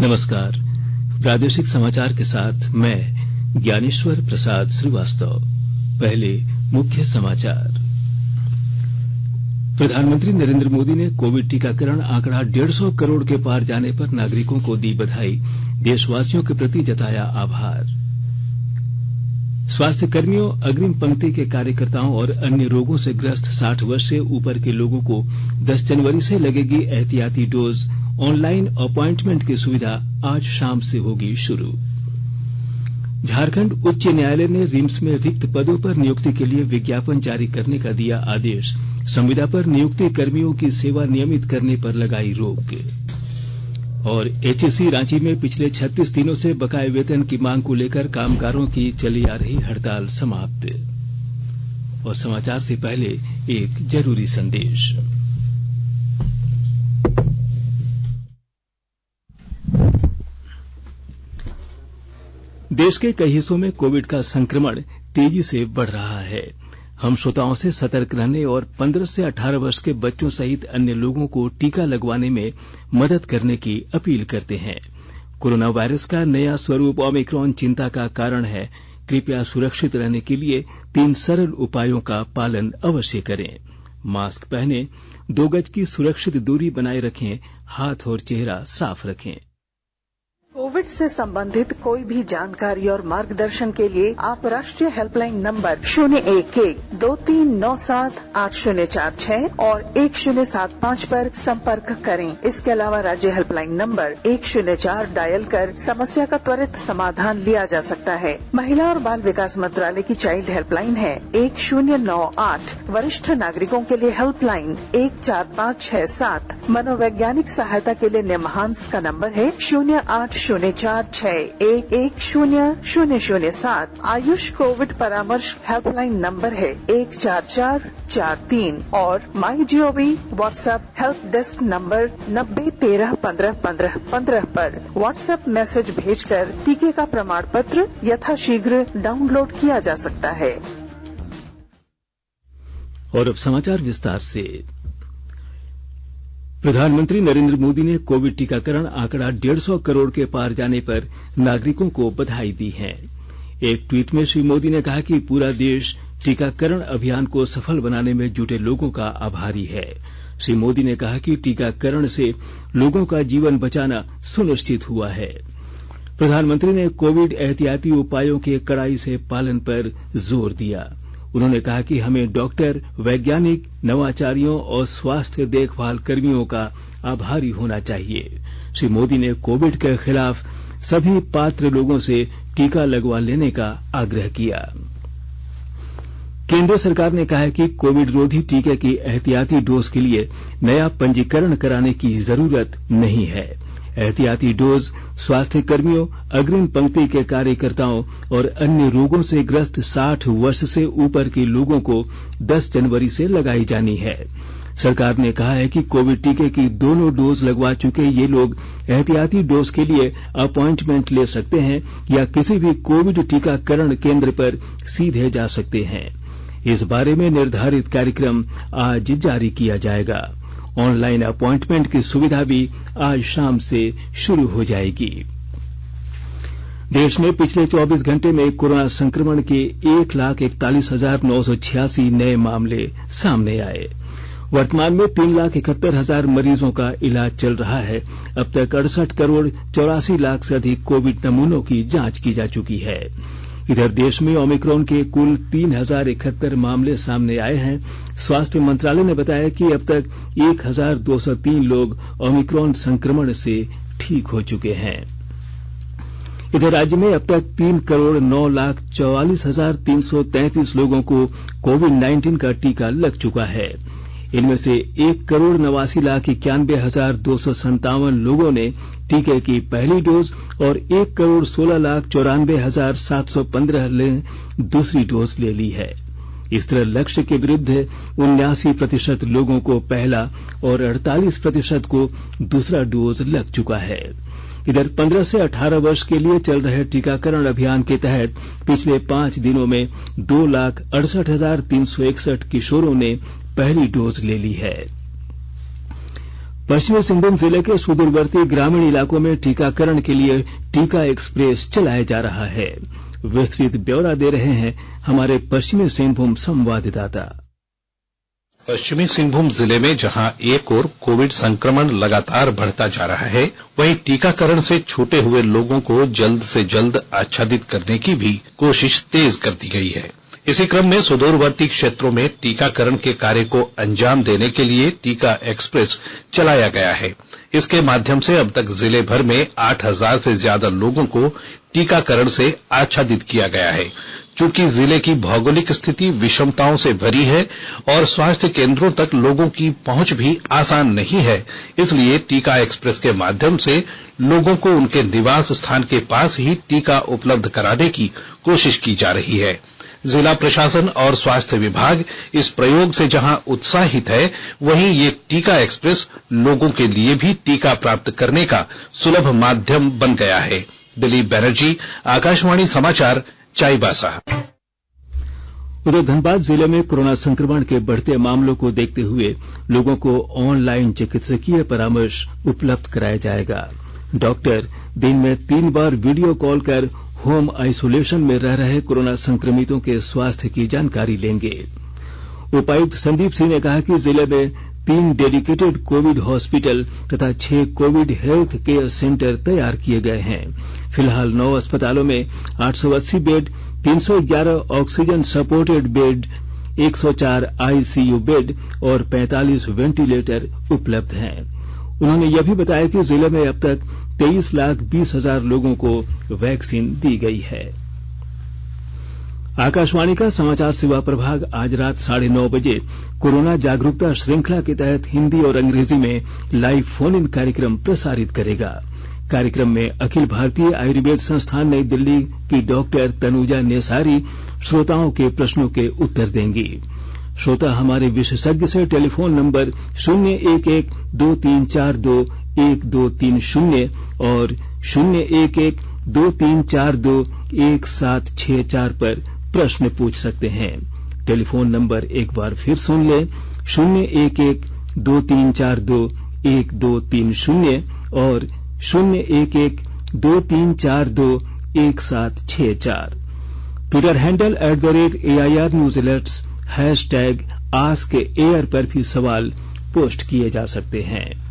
नमस्कार। प्रादेशिक समाचार के साथ मैं ज्ञानेश्वर प्रसाद श्रीवास्तव। पहले मुख्य समाचार। प्रधानमंत्री नरेंद्र मोदी ने कोविड टीकाकरण आंकड़ा 150 करोड़ के पार जाने पर नागरिकों को दी बधाई, देशवासियों के प्रति जताया आभार। स्वास्थ्य कर्मियों, अग्रिम पंक्ति के कार्यकर्ताओं और अन्य रोगों से ग्रस्त 60 वर्ष से ऊपर के लोगों को 10 जनवरी से लगेगी एहतियाती डोज। ऑनलाइन अपॉइंटमेंट की सुविधा आज शाम से होगी शुरू। झारखंड उच्च न्यायालय ने रिम्स में रिक्त पदों पर नियुक्ति के लिए विज्ञापन जारी करने का दिया आदेश। संविदा पर नियुक्ति कर्मियों की सेवा नियमित करने पर लगाई रोक। और एचईसी रांची में पिछले 36 दिनों से बकाये वेतन की मांग को लेकर कामगारों की चली आ रही हड़ताल समाप्त। और समाचार से पहले एक जरूरी संदेश। देश के कई हिस्सों में कोविड का संक्रमण तेजी से बढ़ रहा है। हम श्रोताओं से सतर्क रहने और 15 से 18 वर्ष के बच्चों सहित अन्य लोगों को टीका लगवाने में मदद करने की अपील करते हैं। कोरोना वायरस का नया स्वरूप ओमिक्रॉन चिंता का कारण है। कृपया सुरक्षित रहने के लिए 3 सरल उपायों का पालन अवश्य करें। मास्क पहनें, 2 गज की सुरक्षित दूरी बनाए रखें, हाथ और चेहरा साफ रखें। कोविड से संबंधित कोई भी जानकारी और मार्गदर्शन के लिए आप राष्ट्रीय हेल्पलाइन नंबर 011-2397-8046 और 1075 पर संपर्क करें। इसके अलावा राज्य हेल्पलाइन नंबर 104 डायल कर समस्या का त्वरित समाधान लिया जा सकता है। महिला और बाल विकास मंत्रालय की चाइल्ड हेल्पलाइन है 1098। वरिष्ठ नागरिकों के लिए हेल्पलाइन 14567। मनोवैज्ञानिक सहायता के लिए निमहांस का नंबर है 0804110007। आयुष कोविड परामर्श हेल्पलाइन नंबर है 14443 और MyGov WhatsApp help desk number 90131515 पर व्हाट्सएप मैसेज भेजकर टीके का प्रमाण पत्र यथाशीघ्र डाउनलोड किया जा सकता है। और अब समाचार विस्तार से। प्रधानमंत्री नरेंद्र मोदी ने कोविड टीकाकरण आंकड़ा 150 करोड़ के पार जाने पर नागरिकों को बधाई दी है। एक ट्वीट में श्री मोदी ने कहा कि पूरा देश टीकाकरण अभियान को सफल बनाने में जुटे लोगों का आभारी है। श्री मोदी ने कहा कि टीकाकरण से लोगों का जीवन बचाना सुनिश्चित हुआ है। प्रधानमंत्री ने कोविड एहतियाती उपायों के कड़ाई से पालन पर जोर दिया। उन्होंने कहा कि हमें डॉक्टर, वैज्ञानिक, नवाचारियों और स्वास्थ्य देखभाल कर्मियों का आभारी होना चाहिए। श्री मोदी ने कोविड के खिलाफ सभी पात्र लोगों से टीका लगवा लेने का आग्रह किया। केंद्र सरकार ने कहा है कि कोविड रोधी टीके की एहतियाती डोज के लिए नया पंजीकरण कराने की जरूरत नहीं है। एहतियाती डोज स्वास्थ्य कर्मियों, अग्रिम पंक्ति के कार्यकर्ताओं और अन्य रोगों से ग्रस्त 60 वर्ष से ऊपर के लोगों को 10 जनवरी से लगाई जानी है। सरकार ने कहा है कि कोविड टीके की दोनों डोज लगवा चुके ये लोग एहतियाती डोज के लिए अपॉइंटमेंट ले सकते हैं या किसी भी कोविड टीकाकरण केंद्र पर सीधे जा सकते हैं। इस बारे में निर्धारित कार्यक्रम आज जारी किया जाएगा। ऑनलाइन अपॉइंटमेंट की सुविधा भी आज शाम से शुरू हो जाएगी। देश में पिछले 24 घंटे में कोरोना संक्रमण के 1,41,986 नए मामले सामने आए। वर्तमान में 3,71,000 मरीजों का इलाज चल रहा है। अब तक 68 करोड़ 84 लाख से अधिक कोविड नमूनों की जांच की जा चुकी है। इधर देश में ओमिक्रॉन के कुल 3,071 मामले सामने आए हैं। स्वास्थ्य मंत्रालय ने बताया कि अब तक 1,203 लोग ओमिक्रॉन संक्रमण से ठीक हो चुके हैं। इधर राज्य में अब तक 3,09,44,333 लोगों को कोविड-19 का टीका लग चुका है। इनमें से 1,89,91,257 लोगों ने टीके की पहली डोज और 1,16,94,715 ने दूसरी डोज ले ली है। इस तरह लक्ष्य के विरुद्ध 79% लोगों को पहला और 48% को दूसरा डोज लग चुका है। इधर 15 से 18 वर्ष के लिए चल रहे टीकाकरण अभियान के तहत पिछले 5 दिनों में 2,68,361 किशोरों ने पहली डोज ले ली है। पश्चिमी सिंहभूम जिले के सुदूरवर्ती ग्रामीण इलाकों में टीकाकरण के लिए टीका एक्सप्रेस चलाया जा रहा है। विस्तृत ब्यौरा दे रहे हैं हमारे पश्चिमी सिंहभूम संवाददाता। पश्चिमी सिंहभूम जिले में जहां एक ओर कोविड संक्रमण लगातार बढ़ता जा रहा है, वहीं टीकाकरण से छूटे हुए लोगों को जल्द से जल्द आच्छादित करने की भी कोशिश तेज कर दी गई है। इसी क्रम में सुदूरवर्ती क्षेत्रों में टीकाकरण के कार्य को अंजाम देने के लिए टीका एक्सप्रेस चलाया गया है। इसके माध्यम से अब तक जिले भर में 8,000 से ज्यादा लोगों को टीकाकरण से आच्छादित किया गया है। चूंकि जिले की भौगोलिक स्थिति विषमताओं से भरी है और स्वास्थ्य केंद्रों तक लोगों की पहुंच भी आसान नहीं है, इसलिए टीका एक्सप्रेस के माध्यम से लोगों को उनके निवास स्थान के पास ही टीका उपलब्ध कराने की कोशिश की जा रही है। जिला प्रशासन और स्वास्थ्य विभाग इस प्रयोग से जहां उत्साहित है, वहीं ये टीका एक्सप्रेस लोगों के लिए भी टीका प्राप्त करने का सुलभ माध्यम बन गया है। दिलीप बनर्जी, आकाशवाणी समाचार, चाईबासा। उधर धनबाद जिले में कोरोना संक्रमण के बढ़ते मामलों को देखते हुए लोगों को ऑनलाइन चिकित्सकीय परामर्श उपलब्ध कराया जाएगा। डॉक्टर दिन में 3 बार वीडियो कॉल कर होम आइसोलेशन में रह रहे कोरोना संक्रमितों के स्वास्थ्य की जानकारी लेंगे। उपायुक्त संदीप सिंह ने कहा कि जिले में 3 डेडिकेटेड कोविड हॉस्पिटल तथा 6 कोविड हेल्थ केयर सेंटर तैयार किए गए हैं। फिलहाल 9 अस्पतालों में 880 bed, 311 oxygen supported bed, 104 ICU bed और 45 वेंटिलेटर उपलब्ध हैं। उन्होंने यह भी बताया कि जिले में अब तक 23,20,000 लोगों को वैक्सीन दी गई है। आकाशवाणी का समाचार सेवा प्रभाग आज रात 9:30 बजे कोरोना जागरूकता श्रृंखला के तहत हिंदी और अंग्रेजी में लाइव फोन इन कार्यक्रम प्रसारित करेगा। कार्यक्रम में अखिल भारतीय आयुर्वेद संस्थान नई दिल्ली की डॉक्टर तनुजा नेसारी श्रोताओं के प्रश्नों के उत्तर देंगी। श्रोता हमारे विशेषज्ञ से टेलीफोन नंबर 011-2342-1230 और 011-2342-1764 पर प्रश्न पूछ सकते हैं। टेलीफोन नंबर एक बार फिर सुन लें, 011-2342-1230 और 011-2342-1764। Twitter handle @AIR News Alerts #AskAir पर भी सवाल पोस्ट किए जा सकते हैं।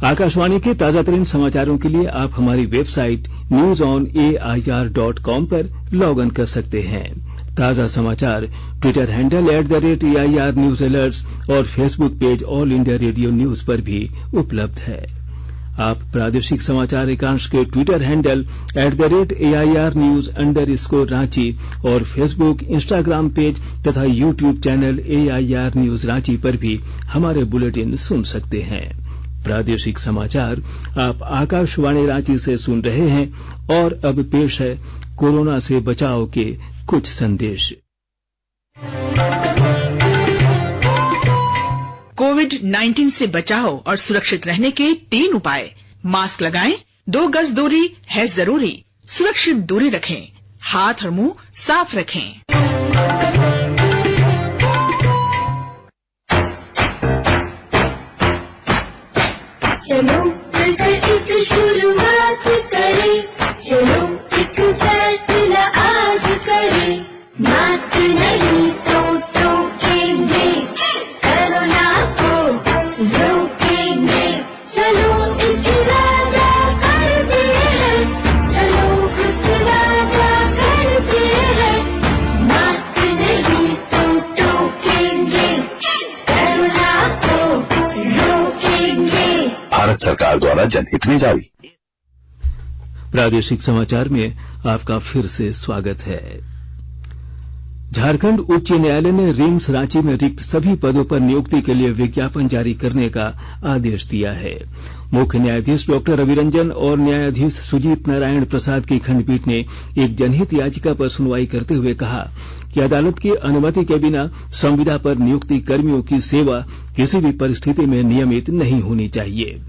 आकाशवाणी के ताजातरीन समाचारों के लिए आप हमारी वेबसाइट newsonair.com पर लॉग इन कर सकते हैं। ताजा समाचार Twitter handle @AIR News Alerts और Facebook page all India radio news पर भी उपलब्ध है। आप प्रादेशिक समाचार एकांश के ट्विटर हैंडल @AIR News_रांची और फेसबुक, इंस्टाग्राम पेज तथा YouTube channel AIR News Ranchi पर भी हमारे बुलेटिन सुन सकते हैं। प्रादेशिक समाचार आप आकाशवाणी रांची से सुन रहे हैं और अब पेश है कोरोना से बचाव के कुछ संदेश। कोविड-19 से बचाव और सुरक्षित रहने के 3 उपाय। मास्क लगाएं, 2 गज दूरी है जरूरी, सुरक्षित दूरी रखें, हाथ और मुंह साफ रखें। चलो मिलकर एक शुरुआत करें, चलो एक फैसला आज करें, मास्क नहीं तो टोकेंगे, कोरोना को रोकेंगे, चलो एक वादा करते हैं, चलो एक वादा करते हैं, मास्क नहीं तो टोकेंगे, कोरोना को रोकेंगे। भारत सरकार द्वारा जनहित में जारी। प्रादेशिक समाचार में आपका फिर से स्वागत है। झारखंड उच्च न्यायालय ने रिम्स रांची में रिक्त सभी पदों पर नियुक्ति के लिए विज्ञापन जारी करने का आदेश दिया है। मुख्य न्यायाधीश डॉक्टर रवि रंजन और न्यायाधीश सुजीत नारायण प्रसाद की खंडपीठ ने एक जनहित याचिका पर सुनवाई करते हुए कहा कि अदालत की अनुमति के बिना संविदा पर नियुक्ति कर्मियों की सेवा किसी भी परिस्थिति में नियमित नहीं होनी चाहिए।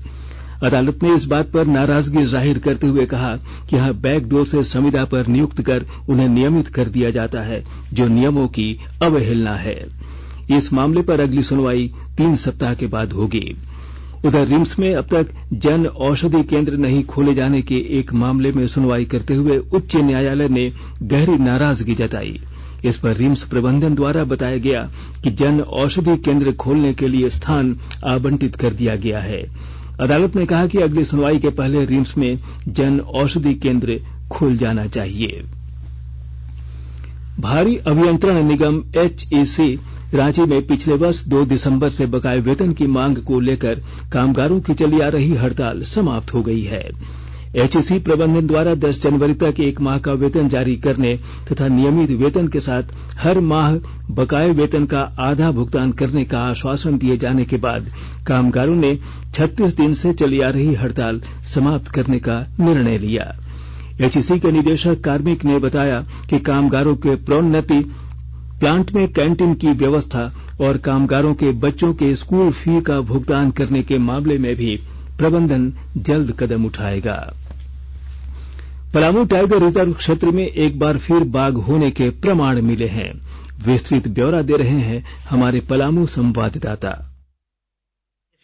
अदालत ने इस बात पर नाराजगी जाहिर करते हुए कहा कि यहां बैकडोर से संविदा पर नियुक्त कर उन्हें नियमित कर दिया जाता है, जो नियमों की अवहेलना है। इस मामले पर अगली सुनवाई 3 सप्ताह के बाद होगी। उधर रिम्स में अब तक जन औषधि केंद्र नहीं खोले जाने के एक मामले में सुनवाई करते हुए उच्च न्यायालय ने गहरी नाराजगी जताई। इस पर रिम्स प्रबंधन द्वारा बताया गया कि जन औषधि केंद्र खोलने के लिए स्थान आवंटित कर दिया गया है। अदालत ने कहा कि अगली सुनवाई के पहले रिम्स में जन औषधि केंद्र खुल जाना चाहिए। भारी अभियंत्रण निगम HEC रांची में पिछले वर्ष 2 दिसंबर से बकाये वेतन की मांग को लेकर कामगारों की चली आ रही हड़ताल समाप्त हो गई है। HEC प्रबंधन द्वारा 10 जनवरी तक 1 माह का वेतन जारी करने तथा नियमित वेतन के साथ हर माह बकाये वेतन का आधा भुगतान करने का आश्वासन दिए जाने के बाद कामगारों ने 36 दिन से चली आ रही हड़ताल समाप्त करने का निर्णय लिया। HEC के निदेशक कार्मिक ने बताया कि कामगारों के प्रोन्नति, प्लांट में कैंटीन की व्यवस्था और कामगारों के बच्चों के स्कूल फी का भुगतान करने के मामले में भी प्रबंधन जल्द कदम उठाएगा। पलामू टाइगर रिजर्व क्षेत्र में एक बार फिर बाघ होने के प्रमाण मिले हैं। विस्तृत ब्यौरा दे रहे हैं हमारे पलामू संवाददाता।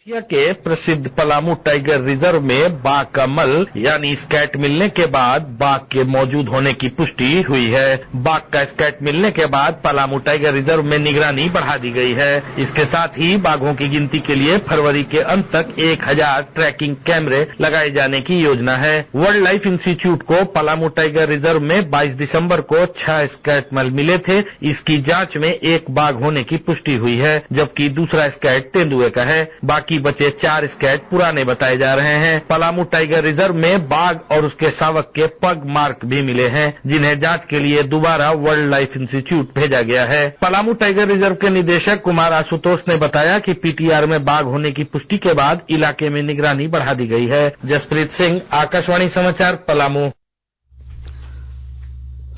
एशिया के प्रसिद्ध पलामू टाइगर रिजर्व में बाघ का मल यानी स्कैट मिलने के बाद बाघ के मौजूद होने की पुष्टि हुई है। बाघ का स्कैट मिलने के बाद पलामू टाइगर रिजर्व में निगरानी बढ़ा दी गई है। इसके साथ ही बाघों की गिनती के लिए फरवरी के अंत तक 1000 ट्रैकिंग कैमरे लगाए जाने की योजना है। वर्ल्ड लाइफ इंस्टीट्यूट को पलामू टाइगर रिजर्व में 22 दिसंबर को 6 स्कैट मल मिले थे। इसकी जांच में 1 बाघ होने की पुष्टि हुई है, जबकि दूसरा स्कैट तेंदुए का है। बाकी बचे 4 स्कैट पुराने बताए जा रहे हैं। पलामू टाइगर रिजर्व में बाघ और उसके शावक के पग मार्क भी मिले हैं, जिन्हें जांच के लिए दोबारा वर्ल्ड लाइफ इंस्टीट्यूट भेजा गया है। पलामू टाइगर रिजर्व के निदेशक कुमार आशुतोष ने बताया कि PTR में बाघ होने की पुष्टि के बाद इलाके में निगरानी बढ़ा दी गई है। जसप्रीत सिंह, आकाशवाणी समाचार, पलामू।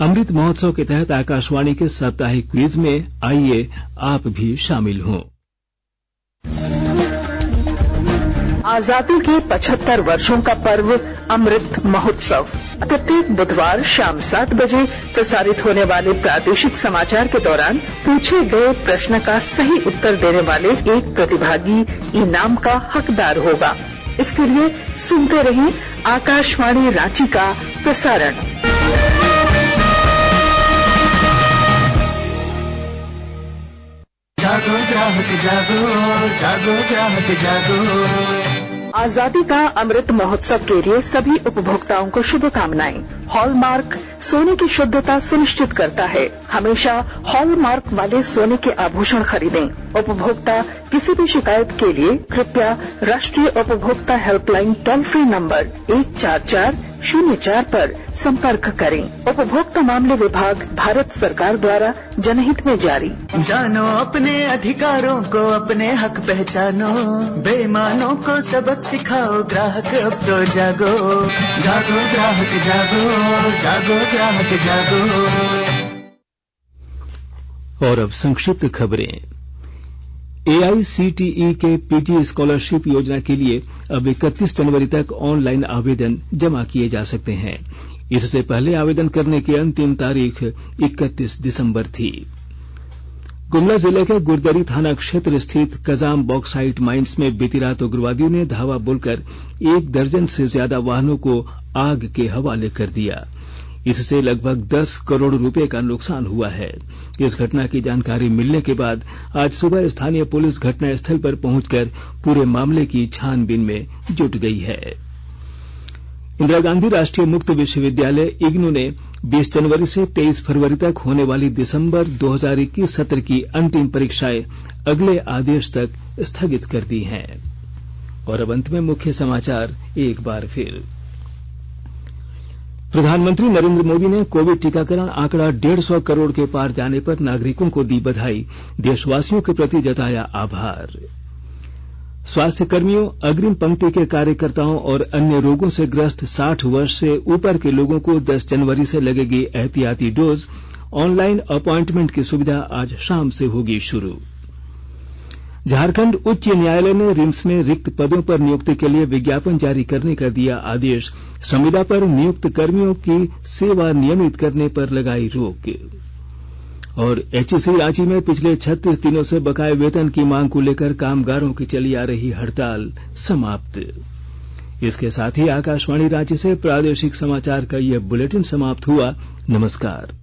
अमृत महोत्सव के तहत आकाशवाणी के साप्ताहिक क्विज में आइए आप भी शामिल हों। आजादी के 75 वर्षों का पर्व अमृत महोत्सव प्रत्येक बुधवार शाम 7 बजे प्रसारित होने वाले प्रादेशिक समाचार के दौरान पूछे गए प्रश्न का सही उत्तर देने वाले एक प्रतिभागी इनाम का हकदार होगा। इसके लिए सुनते रहिए आकाशवाणी रांची का प्रसारण। जागो ग्राहक जागो, जागो ग्राहक जागो। आजादी का अमृत महोत्सव के लिए सभी उपभोक्ताओं को शुभकामनाएं। हॉलमार्क सोने की शुद्धता सुनिश्चित करता है। हमेशा हॉलमार्क वाले सोने के आभूषण खरीदें। उपभोक्ता किसी भी शिकायत के लिए कृपया राष्ट्रीय उपभोक्ता हेल्पलाइन टोल फ्री नंबर 14404 पर संपर्क करें। उपभोक्ता मामले विभाग, भारत सरकार द्वारा जनहित में जारी। जानो अपने अधिकारों को, अपने हक पहचानो, बेईमानों को सबक सिखाओ, ग्राहक अब तो जागो, जागो ग्राहक जागो, जागो ग्राहक जागो। और अब संक्षिप्त खबरें। AICTE के PG स्कॉलरशिप योजना के लिए अब 31 जनवरी तक ऑनलाइन आवेदन जमा किए जा सकते हैं। इससे पहले आवेदन करने की अंतिम तारीख 31 दिसंबर थी। गुमला जिले के गुरदरी थाना क्षेत्र स्थित कजाम बॉक्साइट माइंस में बीती रात उग्रवादियों ने धावा बोलकर 1 दर्जन से ज्यादा वाहनों को आग के हवाले कर दिया। इससे लगभग 10 करोड़ रुपए का नुकसान हुआ है। इस घटना की जानकारी मिलने के बाद आज सुबह स्थानीय पुलिस घटनास्थल पर पहुंचकर पूरे मामले की छानबीन में जुट गई है। इंदिरा गांधी राष्ट्रीय मुक्त विश्वविद्यालय इग्नू ने 20 जनवरी से 23 फरवरी तक होने वाली दिसंबर 2021 सत्र की अंतिम परीक्षाएं अगले आदेश तक स्थगित कर दी हैं। और अब अंत में मुख्य समाचार एक बार फिर। प्रधानमंत्री नरेंद्र मोदी ने कोविड टीकाकरण आंकड़ा 150 करोड़ के पार जाने पर नागरिकों को दी बधाई, देशवासियों के प्रति जताया आभार। स्वास्थ्य कर्मियों, अग्रिम पंक्ति के कार्यकर्ताओं और अन्य रोगों से ग्रस्त 60 वर्ष से ऊपर के लोगों को 10 जनवरी से लगेगी एहतियाती डोज। ऑनलाइन अपॉइंटमेंट की सुविधा आज शाम से होगी शुरू। झारखंड उच्च न्यायालय ने रिम्स में रिक्त पदों पर नियुक्ति के लिए विज्ञापन जारी करने का दिया आदेश। संविदा पर नियुक्त कर्मियों की सेवा नियमित करने पर लगाई रोक। और एचईसी रांची में पिछले 36 दिनों से बकाये वेतन की मांग को लेकर कामगारों की चली आ रही हड़ताल समाप्त। इसके साथ ही आकाशवाणी रांची से प्रादेशिक समाचार का ये बुलेटिन समाप्त हुआ। नमस्कार।